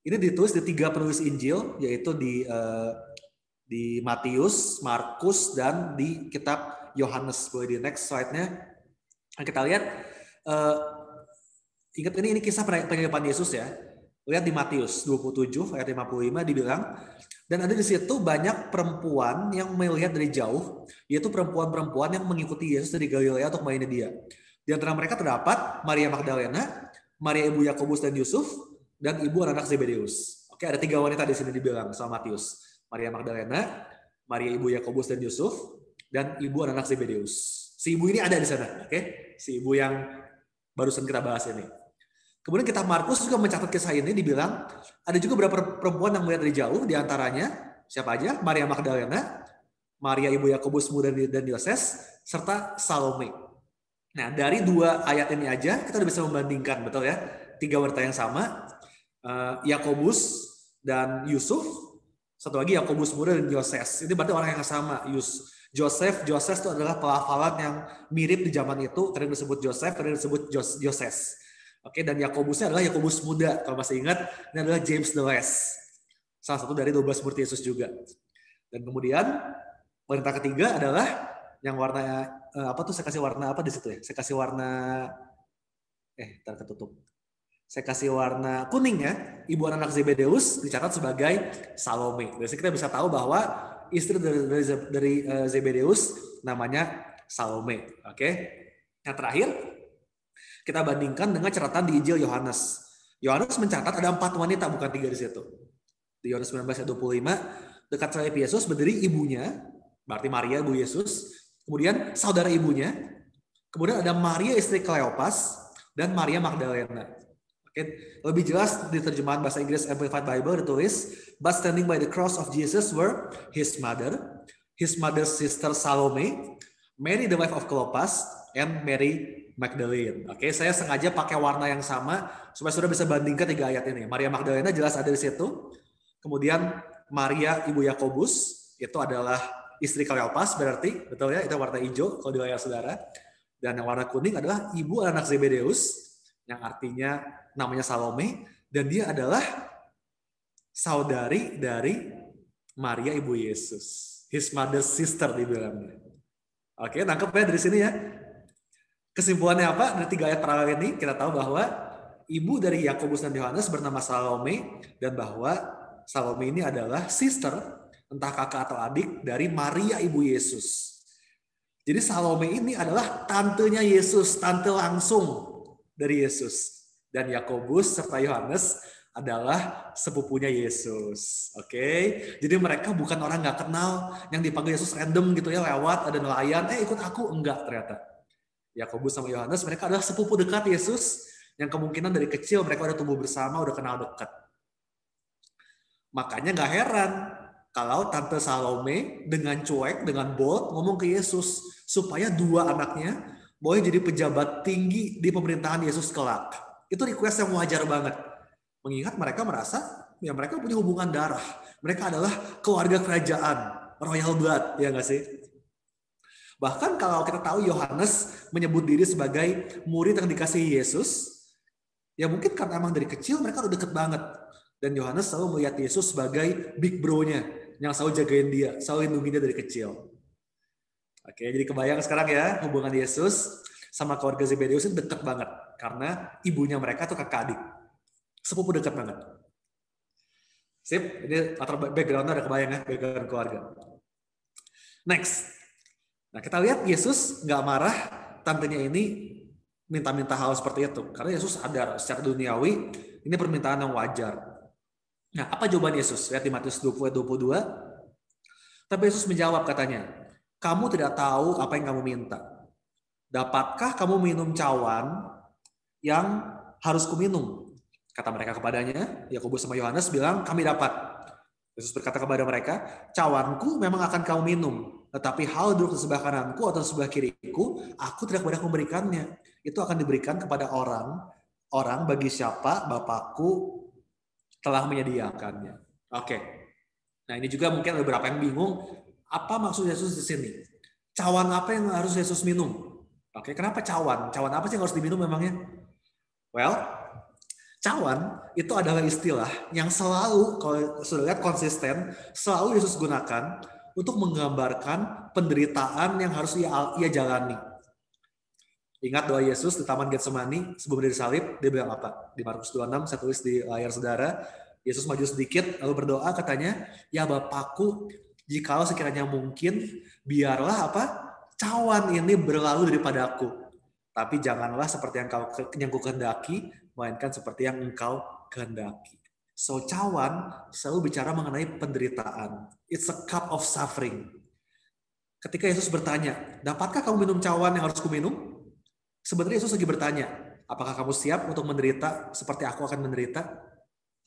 Ini ditulis di 3 penulis Injil, yaitu di Matius, Markus, dan di kitab Yohanes. Boleh di next slide-nya. Kita lihat, ingat ini kisah penyalipan Yesus ya. Lihat di Matius 27 ayat 55 dibilang, dan ada di situ banyak perempuan yang melihat dari jauh, yaitu perempuan-perempuan yang mengikuti Yesus dari Galilea untuk melayani dia. Di antara mereka terdapat Maria Magdalena, Maria ibu Yakobus dan Yusuf, dan ibu anak Zebedeus. Oke, ada 3 wanita di sini dibilang sama Matius. Maria Magdalena, Maria ibu Yakobus dan Yusuf, dan ibu anak Zebedeus. Si ibu ini ada di sana, oke? Si ibu yang barusan kita bahas ini. Kemudian kitab Markus juga mencatat kisah ini, dibilang ada juga beberapa perempuan yang melihat dari jauh, diantaranya siapa aja? Maria Magdalena, Maria ibu Yakobus dan Yoses, serta Salome. Nah, dari 2 ayat ini aja kita udah bisa membandingkan, betul ya? 3 wanita yang sama, Yakobus dan Yusuf, satu lagi Yakobus muda dan Yoses. Ini berarti orang yang sama. Joseph itu adalah pelafalan yang mirip di zaman itu, kadang disebut Joseph, kadang disebut Yoses. Oke, dan Yakobusnya adalah Yakobus muda, kalau masih ingat, ini adalah James the Less, salah satu dari 12 murid Yesus juga. Dan kemudian wanita ketiga adalah yang warna saya kasih warna apa di situ ya? Saya kasih warna tertutup. Saya kasih warna kuning ya. Ibu anak Zebedeus dicatat sebagai Salome. Dari sini kita bisa tahu bahwa istri dari Zebedeus namanya Salome. Oke. Yang terakhir, kita bandingkan dengan catatan di Injil Yohanes. Yohanes mencatat ada 4 wanita, bukan 3 di situ. Di Yohanes 19 ayat 25, dekat salib Yesus berdiri ibunya, berarti Maria ibu Yesus, kemudian saudara ibunya, kemudian ada Maria istri Kleopas, dan Maria Magdalena. Oke, lebih jelas di terjemahan bahasa Inggris Amplified Bible ditulis, but standing by the cross of Jesus were his mother's sister Salome, Mary the wife of Cleopas, and Mary Magdalene. Oke, saya sengaja pakai warna yang sama supaya saudara bisa bandingkan 3 ayat ini. Maria Magdalena jelas ada di situ. Kemudian Maria ibu Yakobus itu adalah istri Kleopas berarti, betul ya? Itu warna hijau kalau di layar saudara. Dan yang warna kuning adalah ibu anak Zebedeus yang artinya namanya Salome, dan dia adalah saudari dari Maria ibu Yesus. His mother's sister dibilangnya. Oke, nangkep ya dari sini ya. Kesimpulannya apa? Dari 3 ayat paralel ini kita tahu bahwa ibu dari Yakobus dan Yohanes bernama Salome, dan bahwa Salome ini adalah sister, entah kakak atau adik dari Maria ibu Yesus. Jadi Salome ini adalah tantenya Yesus, tante langsung dari Yesus. Dan Yakobus serta Yohanes adalah sepupunya Yesus. Oke, jadi mereka bukan orang nggak kenal yang dipanggil Yesus random gitu ya, lewat ada nelayan, ikut aku, enggak ternyata. Yakobus sama Yohanes mereka adalah sepupu dekat Yesus yang kemungkinan dari kecil mereka udah tumbuh bersama, udah kenal dekat. Makanya nggak heran kalau Tante Salome dengan cuek, dengan bold ngomong ke Yesus supaya dua anaknya boleh jadi pejabat tinggi di pemerintahan Yesus kelak. Itu request yang wajar banget. Mengingat mereka merasa ya mereka punya hubungan darah. Mereka adalah keluarga kerajaan, royal blood, ya nggak sih? Bahkan kalau kita tahu Yohanes menyebut diri sebagai murid yang dikasihi Yesus, ya mungkin karena emang dari kecil mereka udah deket banget. Dan Yohanes selalu melihat Yesus sebagai big bro-nya, yang selalu jagain dia, selalu lindungi dia dari kecil. Oke, jadi kebayang sekarang ya hubungan Yesus sama keluarga Zebedeus itu deket banget. Karena ibunya mereka tuh kakak adik. Sepupu deket banget. Sip, ini latar background-nya ada kebayang ya, background keluarga. Next. Nah, kita lihat Yesus nggak marah, tantenya ini minta-minta hal seperti itu. Karena Yesus sadar secara duniawi, ini permintaan yang wajar. Nah, apa jawaban Yesus? Lihat di Matius 20-22. Tapi Yesus menjawab katanya, kamu tidak tahu apa yang kamu minta. Dapatkah kamu minum cawan yang harus kuminum? Kata mereka kepadanya, Yakobus sama Yohanes bilang, kami dapat. Yesus berkata kepada mereka, cawanku memang akan kamu minum, tetapi hal duduk di sebelah kananku atau di sebelah kiriku, aku tidak berhak memberikannya. Itu akan diberikan kepada orang bagi siapa Bapakku telah menyediakannya. Oke. Nah, ini juga mungkin ada beberapa yang bingung, apa maksud Yesus di sini? Cawan apa yang harus Yesus minum? Oke, kenapa cawan? Cawan apa sih yang harus diminum memangnya? Well, cawan itu adalah istilah yang selalu, kalau sudah lihat konsisten, selalu Yesus gunakan untuk menggambarkan penderitaan yang harus ia jalani. Ingat doa Yesus di Taman Getsemani sebelum dia disalib, dia bilang apa? Di Markus 26, saya tulis di layar saudara, Yesus maju sedikit lalu berdoa katanya, ya Bapakku, jikalau sekiranya mungkin, biarlah apa? Cawan ini berlalu daripadaku. Tapi janganlah seperti yang ku kehendaki, melainkan seperti yang engkau kehendaki. So cawan selalu bicara mengenai penderitaan. It's a cup of suffering. Ketika Yesus bertanya, dapatkah kamu minum cawan yang harus kuminum? Sebenarnya Yesus lagi bertanya, apakah kamu siap untuk menderita seperti aku akan menderita?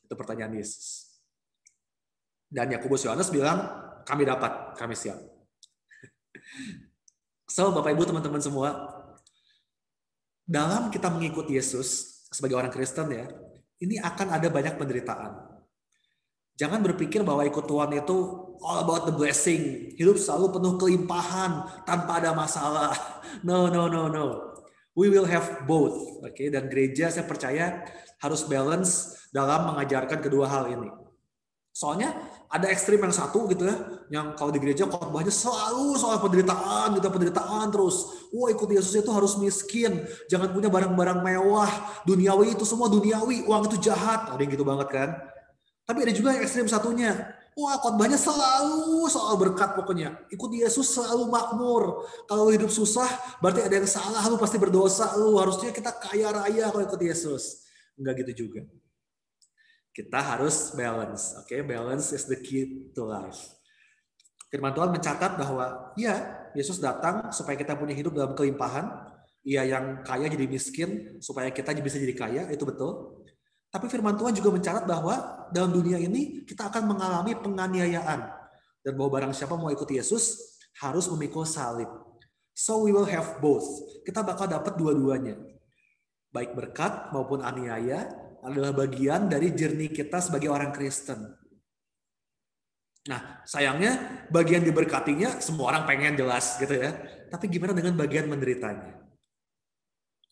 Itu pertanyaan Yesus. Dan Yakobus Yohanes bilang, kami dapat, kami siap. So Bapak Ibu teman-teman semua, dalam kita mengikuti Yesus sebagai orang Kristen ya, ini akan ada banyak penderitaan. Jangan berpikir bahwa ikut Tuhan itu all about the blessing. Hidup selalu penuh kelimpahan tanpa ada masalah. No. We will have both. Oke, dan gereja saya percaya harus balance dalam mengajarkan kedua hal ini. Soalnya ada ekstrim yang satu gitu ya, yang kalau di gereja khotbahnya selalu soal penderitaan, gitu, penderitaan terus. Wah, ikut Yesus itu harus miskin, jangan punya barang-barang mewah, duniawi itu semua duniawi, uang itu jahat. Ada yang gitu banget kan? Tapi ada juga yang ekstrim satunya. Wah, khotbahnya selalu soal berkat pokoknya. Ikut Yesus selalu makmur. Kalau hidup susah, berarti ada yang salah, lu pasti berdosa, lu harusnya kita kaya raya kalau ikut Yesus. Enggak gitu juga. Kita harus balance, oke? Balance is the key to life. Firman Tuhan mencatat bahwa ya, Yesus datang supaya kita punya hidup dalam kelimpahan. Ia yang kaya jadi miskin supaya kita bisa jadi kaya, itu betul. Tapi firman Tuhan juga mencatat bahwa dalam dunia ini kita akan mengalami penganiayaan. Dan bahwa barang siapa mau ikut Yesus harus memikul salib. So we will have both. Kita bakal dapat dua-duanya. Baik berkat maupun aniaya adalah bagian dari journey kita sebagai orang Kristen. Nah, sayangnya bagian diberkatinya semua orang pengen jelas gitu ya. Tapi gimana dengan bagian menderitanya?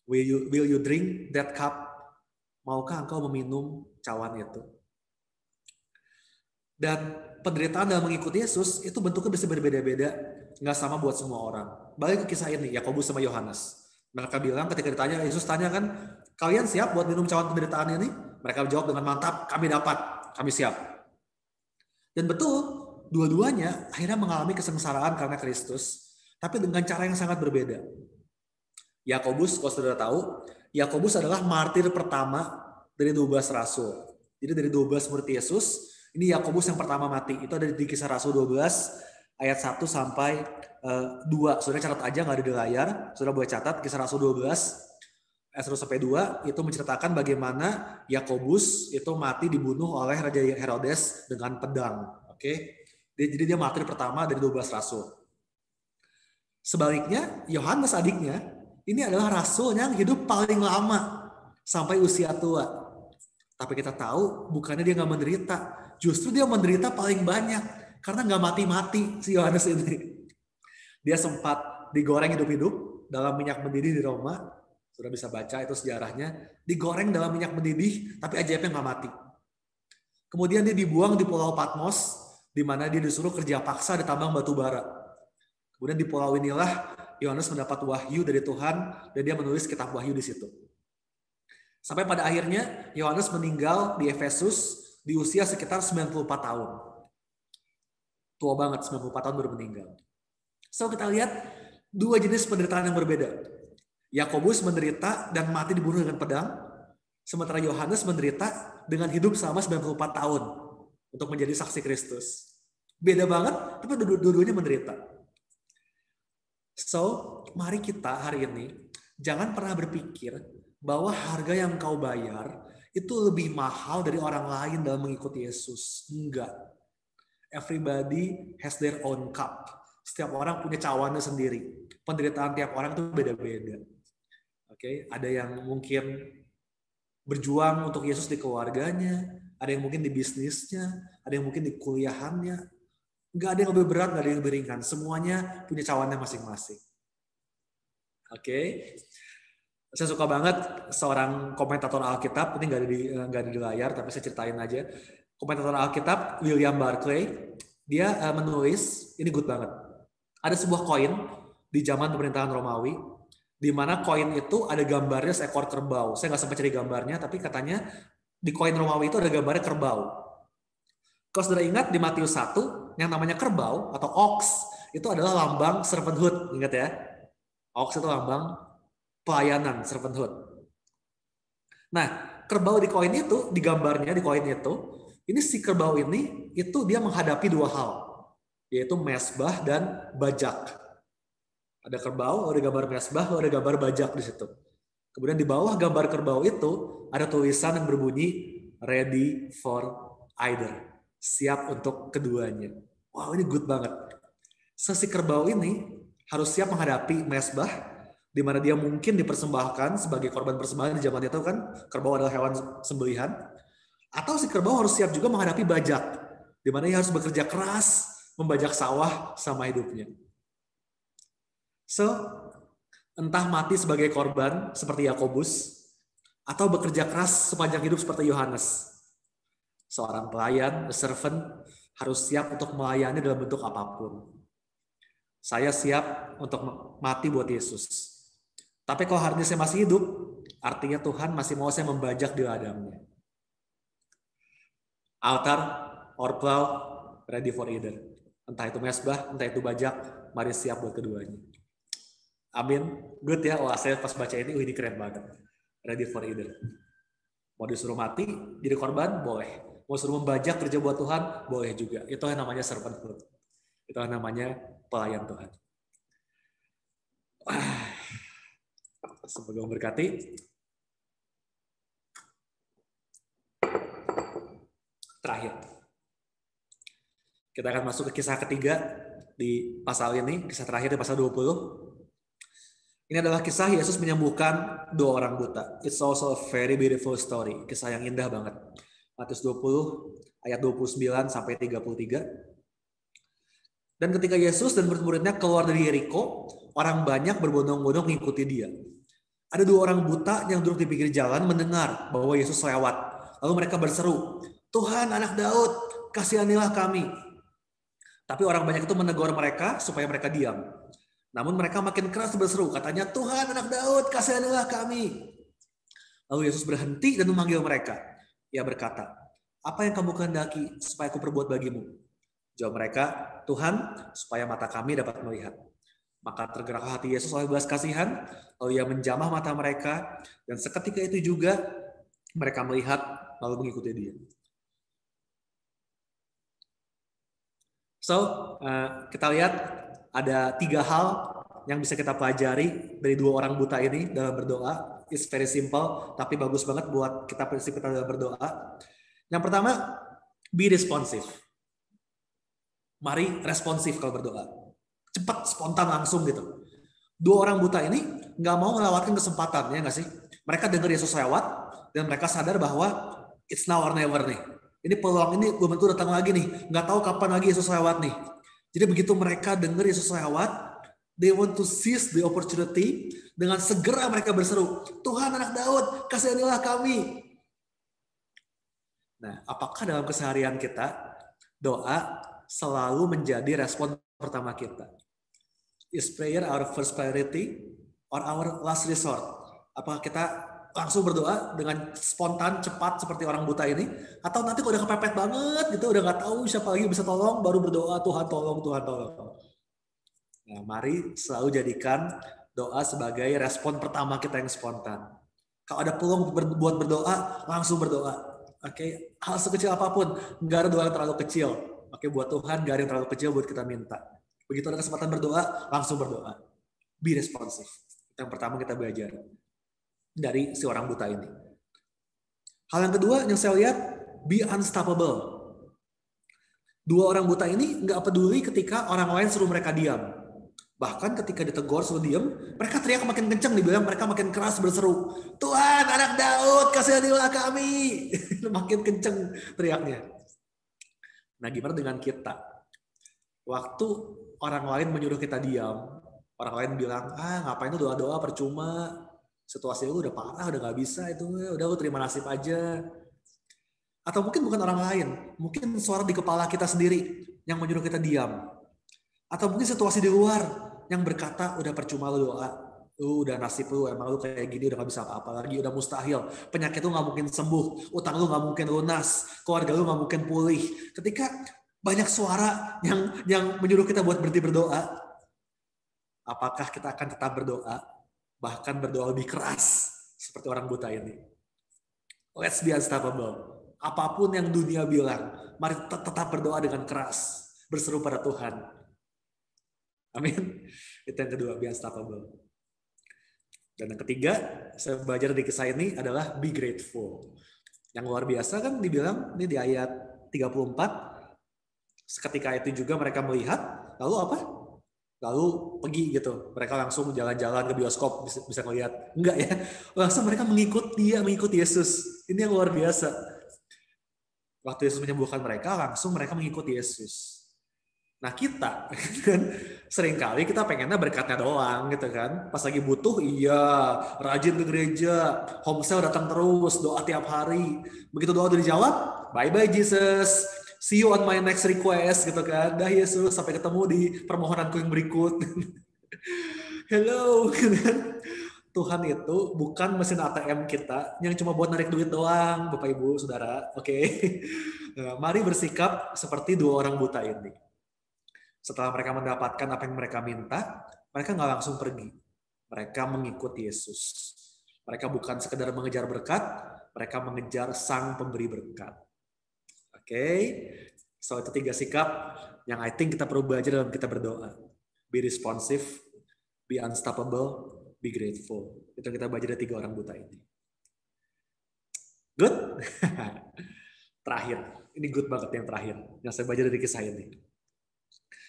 Will you drink that cup? Maukah engkau meminum cawan itu? Dan penderitaan dalam mengikuti Yesus itu bentuknya bisa berbeda-beda, nggak sama buat semua orang. Balik ke kisah ini, Yakobus sama Yohanes. Mereka bilang ketika ditanya, Yesus tanya kan, kalian siap buat minum cawan penderitaan ini? Mereka jawab dengan mantap, kami dapat, kami siap. Dan betul, dua-duanya akhirnya mengalami kesengsaraan karena Kristus, tapi dengan cara yang sangat berbeda. Yakobus, kalau saudara tahu, Yakobus adalah martir pertama dari 12 rasul. Jadi dari 12 murid Yesus, ini Yakobus yang pertama mati. Itu ada di Kisah Rasul 12 ayat 1 sampai 2. Saudara catat aja, nggak ada di layar. Saudara boleh catat Kisah Rasul 12 ayat 1 sampai 2 itu menceritakan bagaimana Yakobus itu mati dibunuh oleh Raja Herodes dengan pedang. Oke. Jadi dia martir pertama dari 12 rasul. Sebaliknya, Yohanes adiknya, ini adalah rasul yang hidup paling lama sampai usia tua. Tapi kita tahu bukannya dia nggak menderita, justru dia menderita paling banyak karena nggak mati-mati si Yohanes ini. Dia sempat digoreng hidup-hidup dalam minyak mendidih di Roma. Sudah bisa baca itu sejarahnya. Digoreng dalam minyak mendidih, tapi ajaibnya nggak mati. Kemudian dia dibuang di Pulau Patmos, di mana dia disuruh kerja paksa di tambang batu bara. Kemudian di pulau inilah Yohanes mendapat wahyu dari Tuhan dan dia menulis kitab wahyu di situ. Sampai pada akhirnya Yohanes meninggal di Efesus di usia sekitar 94 tahun. Tua banget, 94 tahun baru meninggal. So kita lihat dua jenis penderitaan yang berbeda. Yakobus menderita dan mati dibunuh dengan pedang, sementara Yohanes menderita dengan hidup selama 94 tahun untuk menjadi saksi Kristus. Beda banget, tapi dua-duanya menderita. So, mari kita hari ini jangan pernah berpikir bahwa harga yang kau bayar itu lebih mahal dari orang lain dalam mengikuti Yesus. Enggak. Everybody has their own cup. Setiap orang punya cawannya sendiri. Penderitaan tiap orang itu beda-beda. Oke, ada yang mungkin berjuang untuk Yesus di keluarganya, ada yang mungkin di bisnisnya, ada yang mungkin di kuliahannya. Nggak ada yang lebih berat, nggak ada yang lebih ringan. Semuanya punya cawannya masing-masing. Oke. Saya suka banget seorang komentator Alkitab, ini nggak ada di layar, tapi saya ceritain aja. Komentator Alkitab, William Barclay, dia menulis, ini good banget. Ada sebuah koin di zaman pemerintahan Romawi, di mana koin itu ada gambarnya seekor kerbau. Saya nggak sempat cari gambarnya, tapi katanya di koin Romawi itu ada gambarnya kerbau. Kalau saudara ingat di Matius 1, yang namanya kerbau atau ox, itu adalah lambang servanthood. Ingat ya? Ox itu lambang pelayanan, servanthood. Nah, kerbau di koin itu, di gambarnya di koin itu, ini si kerbau ini, itu dia menghadapi dua hal, yaitu mesbah dan bajak. Ada kerbau, ada gambar mesbah, ada gambar bajak di situ. Kemudian di bawah gambar kerbau itu, ada tulisan yang berbunyi, ready for either. Siap untuk keduanya. Wow, ini good banget. Si kerbau ini harus siap menghadapi mesbah, di mana dia mungkin dipersembahkan sebagai korban persembahan di zaman itu kan, kerbau adalah hewan sembelihan. Atau si kerbau harus siap juga menghadapi bajak, di mana ia harus bekerja keras membajak sawah sama hidupnya. So, entah mati sebagai korban seperti Yakobus, atau bekerja keras sepanjang hidup seperti Yohanes. Seorang pelayan, servant, harus siap untuk melayani dalam bentuk apapun. Saya siap untuk mati buat Yesus. Tapi kalau hari ini saya masih hidup, artinya Tuhan masih mau saya membajak di ladangnya. Altar or plow, ready for either. Entah itu mesbah, entah itu bajak, mari siap buat keduanya. Amin. Good ya. Wah, saya pas baca ini keren banget. Ready for either. Mau disuruh mati, jadi korban, boleh. Mau suruh membajak kerja buat Tuhan, boleh juga. Itu yang namanya servanthood. Itu yang namanya pelayan Tuhan. Semoga memberkati. Terakhir. Kita akan masuk ke kisah ketiga di pasal ini. Kisah terakhir di pasal 20. Ini adalah kisah Yesus menyembuhkan dua orang buta. It's also a very beautiful story. Kisah yang indah banget. Matius 20 ayat 29 sampai 33. Dan ketika Yesus dan murid-muridnya keluar dari Yeriko, orang banyak berbondong-bondong mengikuti dia. Ada dua orang buta yang duduk di pinggir jalan mendengar bahwa Yesus lewat. Lalu mereka berseru, "Tuhan, anak Daud, kasihanilah kami." Tapi orang banyak itu menegur mereka supaya mereka diam. Namun mereka makin keras berseru, katanya, "Tuhan, anak Daud, kasihanilah kami." Lalu Yesus berhenti dan memanggil mereka. Ia berkata, "Apa yang kamu kehendaki supaya aku perbuat bagimu?" Jawab mereka, "Tuhan, supaya mata kami dapat melihat." Maka tergerak hati Yesus oleh belas kasihan, lalu ia menjamah mata mereka, dan seketika itu juga mereka melihat lalu mengikuti dia. So, kita lihat ada 3 hal yang bisa kita pelajari dari dua orang buta ini dalam berdoa. It's very simple, tapi bagus banget buat prinsip kita dalam berdoa. Yang pertama, be responsive. Mari responsif kalau berdoa. Cepat, spontan, langsung gitu. Dua orang buta ini nggak mau melewatkan kesempatan, ya nggak sih? Mereka dengar Yesus lewat, dan mereka sadar bahwa it's now or never nih. Ini peluang ini belum tentu datang lagi nih. Nggak tahu kapan lagi Yesus lewat nih. Jadi begitu mereka dengar Yesus lewat, they want to seize the opportunity. Dengan segera mereka berseru, Tuhan anak Daud, kasihanilah kami. Nah, apakah dalam keseharian kita, doa selalu menjadi respon pertama kita? Is prayer our first priority or our last resort? Apakah kita langsung berdoa dengan spontan, cepat seperti orang buta ini? Atau nanti kalau udah kepepet banget gitu, udah nggak tahu siapa lagi bisa tolong, baru berdoa, Tuhan tolong, Tuhan tolong. Nah, mari selalu jadikan doa sebagai respon pertama kita yang spontan. Kalau ada peluang buat berdoa, langsung berdoa. Oke, hal sekecil apapun, nggak ada doa yang terlalu kecil. Oke, buat Tuhan nggak ada yang terlalu kecil buat kita minta. Begitu ada kesempatan berdoa, langsung berdoa. Be responsive. Yang pertama kita belajar dari si orang buta ini. Hal yang kedua yang saya lihat, be unstoppable. Dua orang buta ini nggak peduli ketika orang lain suruh mereka diam. Bahkan ketika ditegur suruh diam, mereka teriak makin kencang, dibilang mereka makin keras berseru, Tuhan anak Daud kasihanilah kami. Makin kencang teriaknya. Nah, gimana dengan kita? Waktu orang lain menyuruh kita diam, orang lain bilang, ngapain itu doa-doa percuma, situasi lu udah parah, udah gak bisa itu, udah lu terima nasib aja. Atau mungkin bukan orang lain, mungkin suara di kepala kita sendiri yang menyuruh kita diam. Atau mungkin situasi di luar yang berkata, udah percuma lu doa, lu udah nasib lu, emang lu kayak gini udah gak bisa apa-apa lagi, udah mustahil, penyakit lu gak mungkin sembuh, utang lu gak mungkin lunas, keluarga lu gak mungkin pulih. Ketika banyak suara yang menyuruh kita buat berhenti berdoa, apakah kita akan tetap berdoa, bahkan berdoa lebih keras seperti orang buta ini? Let's be unstoppable. Apapun yang dunia bilang, mari tetap berdoa dengan keras, berseru pada Tuhan. Amin. Itu yang kedua, be unstoppable. Dan yang ketiga, saya belajar di kisah ini adalah be grateful. Yang luar biasa kan dibilang, ini di ayat 34, seketika itu juga mereka melihat, lalu apa? Lalu pergi gitu. Mereka langsung jalan-jalan ke bioskop, bisa melihat. Enggak ya, langsung mereka mengikuti Yesus. Ini yang luar biasa. Waktu Yesus menyembuhkan mereka, langsung mereka mengikuti Yesus. Nah kita, kan seringkali kita pengennya berkatnya doang gitu kan. Pas lagi butuh, iya, rajin ke gereja, homesale datang terus, doa tiap hari. Begitu doa udah dijawab, bye-bye Jesus. See you on my next request gitu kan. Dah Yesus, sampai ketemu di permohonanku yang berikut. Hello. Tuhan itu bukan mesin ATM kita yang cuma buat narik duit doang, Bapak Ibu, Saudara. Oke. Nah, mari bersikap seperti dua orang buta ini. Setelah mereka mendapatkan apa yang mereka minta, mereka nggak langsung pergi. Mereka mengikuti Yesus. Mereka bukan sekedar mengejar berkat, mereka mengejar Sang Pemberi berkat. Oke, so itu 3 sikap yang I think kita perlu belajar dalam kita berdoa. Be responsive, be unstoppable, be grateful. Itu kita belajar dari 3 orang buta ini. Good? Terakhir, ini good banget yang terakhir, yang saya belajar dari kisah ini.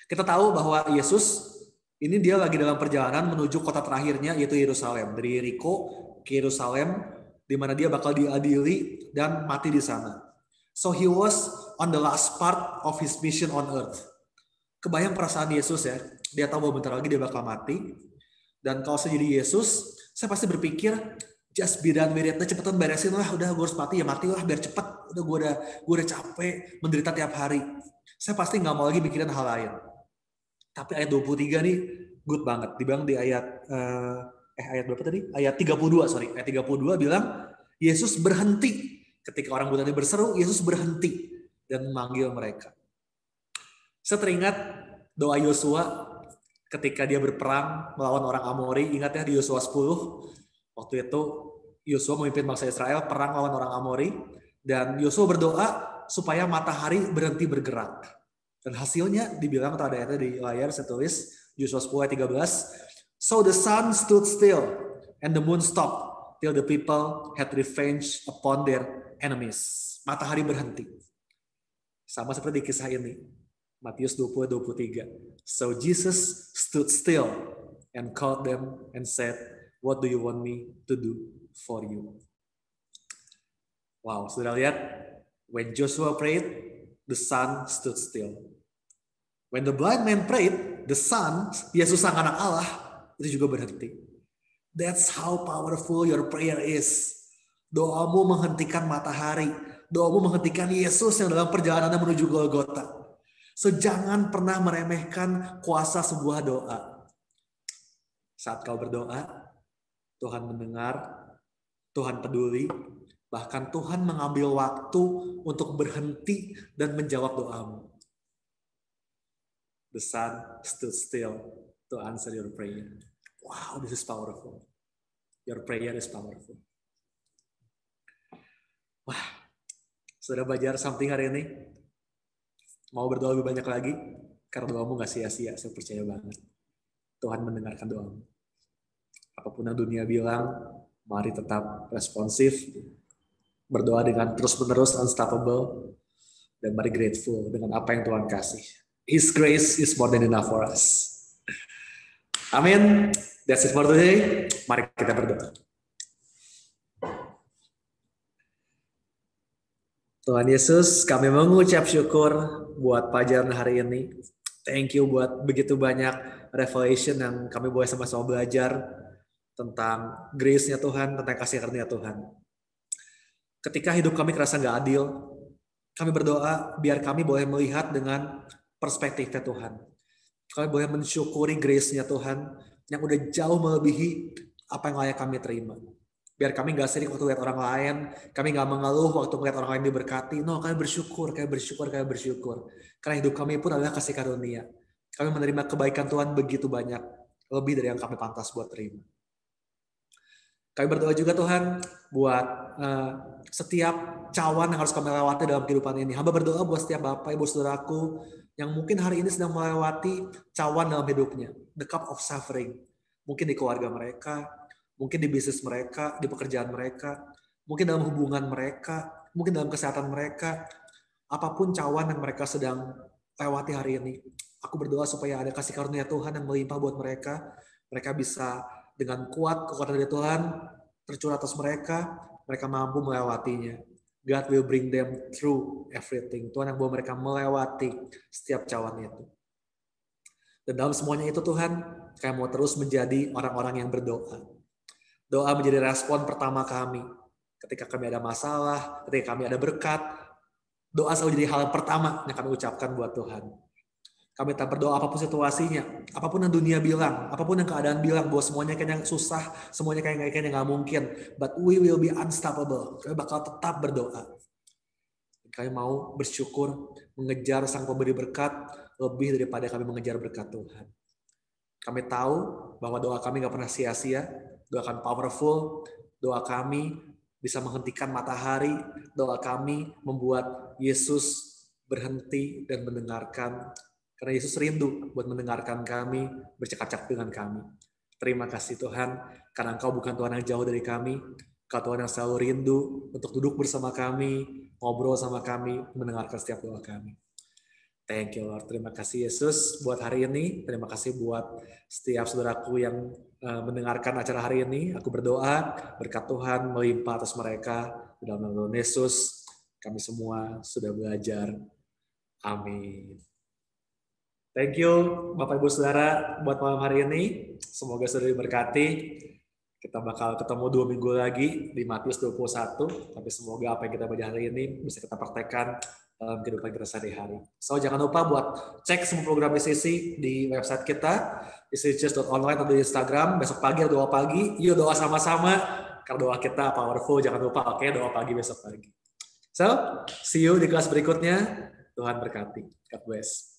Kita tahu bahwa Yesus, ini dia lagi dalam perjalanan menuju kota terakhirnya, yaitu Yerusalem. Dari Yeriko ke Yerusalem, di mana dia bakal diadili dan mati di sana. So he was on the last part of his mission on earth. Kebayang perasaan Yesus ya. Dia tahu bahwa bentar lagi dia bakal mati. Dan kalau saya jadi Yesus, saya pasti berpikir, just be done with it. Cepetan beresin lah, udah gue harus mati ya matilah biar cepet. Udah gue udah capek menderita tiap hari. Saya pasti nggak mau lagi mikirin hal lain. Tapi ayat 23 nih good banget. Dibilang di ayat ayat berapa tadi? Ayat 32, sorry. Ayat 32 bilang Yesus berhenti. Ketika orang buta ini berseru, Yesus berhenti dan memanggil mereka. Saya teringat doa Yosua ketika dia berperang melawan orang Amori. Ingat ya di Yosua 10, waktu itu Yosua memimpin bangsa Israel perang melawan orang Amori, dan Yosua berdoa supaya matahari berhenti bergerak. Dan hasilnya dibilang, atau ada ayatnya di layar, saya tulis Yosua 10 ayat 13. So the sun stood still and the moon stopped till the people had revenge upon their enemies. Matahari berhenti. Sama seperti di kisah ini. Matius 20:23. So Jesus stood still and called them and said, "What do you want me to do for you?" Wow, sudah lihat? When Joshua prayed, the sun stood still. When the blind man prayed, the sun, Yesus sang anak Allah, itu juga berhenti. That's how powerful your prayer is. Doamu menghentikan matahari. Doamu menghentikan Yesus yang dalam perjalanan menuju Golgota. So jangan pernah meremehkan kuasa sebuah doa. Saat kau berdoa, Tuhan mendengar, Tuhan peduli, bahkan Tuhan mengambil waktu untuk berhenti dan menjawab doamu. The sun stood still to answer your prayer. Wow, this is powerful. Your prayer is powerful. Wah, sudah belajar something hari ini? Mau berdoa lebih banyak lagi? Karena doamu gak sia-sia, saya percaya banget. Tuhan mendengarkan doamu. Apapun yang dunia bilang, mari tetap responsif, berdoa dengan terus-menerus, unstoppable, dan mari grateful dengan apa yang Tuhan kasih. His grace is more than enough for us. Amin. That's it for today. Mari kita berdoa. Tuhan Yesus, kami mengucap syukur buat pelajaran hari ini. Thank you buat begitu banyak revelation yang kami boleh sama-sama belajar tentang grace-nya Tuhan, tentang kasih karunia Tuhan. Ketika hidup kami kerasa nggak adil, kami berdoa biar kami boleh melihat dengan perspektifnya Tuhan. Kami boleh mensyukuri grace-nya Tuhan yang udah jauh melebihi apa yang layak kami terima. Biar kami gak sirik waktu lihat orang lain, kami gak mengeluh waktu melihat orang lain diberkati. No, kami bersyukur. Karena hidup kami pun adalah kasih karunia. Kami menerima kebaikan Tuhan begitu banyak, lebih dari yang kami pantas buat terima. Kami berdoa juga Tuhan buat setiap cawan yang harus kami lewati dalam kehidupan ini. Hamba berdoa buat setiap Bapak, Ibu, Saudaraku yang mungkin hari ini sedang melewati cawan dalam hidupnya. The cup of suffering. Mungkin di keluarga mereka, mungkin di bisnis mereka, di pekerjaan mereka, mungkin dalam hubungan mereka, mungkin dalam kesehatan mereka, apapun cawan yang mereka sedang lewati hari ini. Aku berdoa supaya ada kasih karunia Tuhan yang melimpah buat mereka. Mereka bisa dengan kuat kekuatan dari Tuhan tercurah atas mereka, mereka mampu melewatinya. God will bring them through everything. Tuhan yang bawa mereka melewati setiap cawan itu. Dan dalam semuanya itu Tuhan, kami mau terus menjadi orang-orang yang berdoa. Doa menjadi respon pertama kami. Ketika kami ada masalah, ketika kami ada berkat, doa selalu jadi hal pertama yang kami ucapkan buat Tuhan. Kami tak berdoa apapun situasinya, apapun yang dunia bilang, apapun yang keadaan bilang, bahwa semuanya kayaknya susah, semuanya kayaknya nggak mungkin. But we will be unstoppable. Kami bakal tetap berdoa. Kami mau bersyukur, mengejar Sang Pemberi berkat, lebih daripada kami mengejar berkat Tuhan. Kami tahu bahwa doa kami nggak pernah sia-sia, doa kami powerful, doa kami bisa menghentikan matahari, doa kami membuat Yesus berhenti dan mendengarkan. Karena Yesus rindu buat mendengarkan kami, bercakap-cakap dengan kami. Terima kasih Tuhan, karena Engkau bukan Tuhan yang jauh dari kami, Engkau Tuhan yang selalu rindu untuk duduk bersama kami, ngobrol sama kami, mendengarkan setiap doa kami. Thank you Lord. Terima kasih Yesus buat hari ini. Terima kasih buat setiap saudaraku yang mendengarkan acara hari ini. Aku berdoa berkat Tuhan melimpah atas mereka. Dalam nama Yesus kami semua sudah belajar. Amin. Thank you Bapak Ibu Saudara buat malam hari ini. Semoga sudah diberkati. Kita bakal ketemu 2 minggu lagi di Matius 21. Tapi semoga apa yang kita baca hari ini bisa kita praktekkan dalam kehidupan kita sehari-hari. So jangan lupa buat cek semua program ICC di website kita, icc.online atau di Instagram. Besok pagi atau doa pagi, yuk doa sama-sama. Karena doa kita powerful, jangan lupa doa pagi besok pagi. So, see you di kelas berikutnya. Tuhan berkati. God bless.